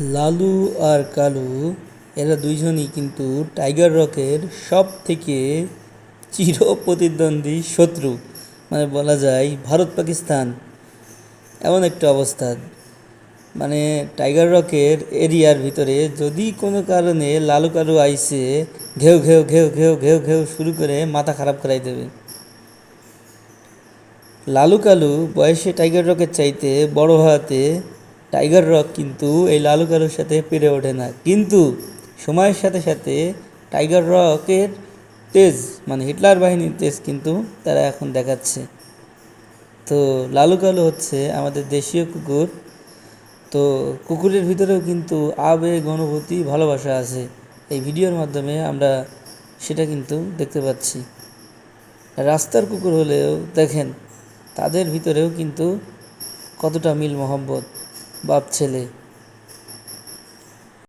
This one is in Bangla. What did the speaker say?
লালু আর কালু এরা দুইজনই কিন্তু টাইগার রকের সব থেকে চির প্রতিদ্বন্দ্বী শত্রু, মানে বলা যায় ভারত পাকিস্তান এমন একটা অবস্থা। মানে টাইগার রকের এরিয়ার ভিতরে যদি কোনো কারণে লালু কালু আইসে ঘেউ ঘেউ ঘেউ ঘেউ ঘেউ ঘেউ শুরু করে মাথা খারাপ করাই দেবে। লালু কালু বয়সে টাইগার রকের চাইতে বড় হওয়াতে টাইগার রক কিন্তু এই লালু কালুর সাথে পেরে ওঠে না, কিন্তু সময়ের সাথে সাথে টাইগার রকের তেজ, মানে হিটলার বাহিনীর তেজ কিন্তু তারা এখন দেখাচ্ছে। তো লালু কালু হচ্ছে আমাদের দেশীয় কুকুর। তো কুকুরের ভিতরেও কিন্তু আবেগ, অনুভূতি, ভালোবাসা আছে। এই ভিডিওর মাধ্যমে আমরা সেটা কিন্তু দেখতে পাচ্ছি। রাস্তার কুকুর হলেও দেখেন তাদের ভিতরেও কিন্তু কতটা মিল মহব্বত, বাপ ছেলে।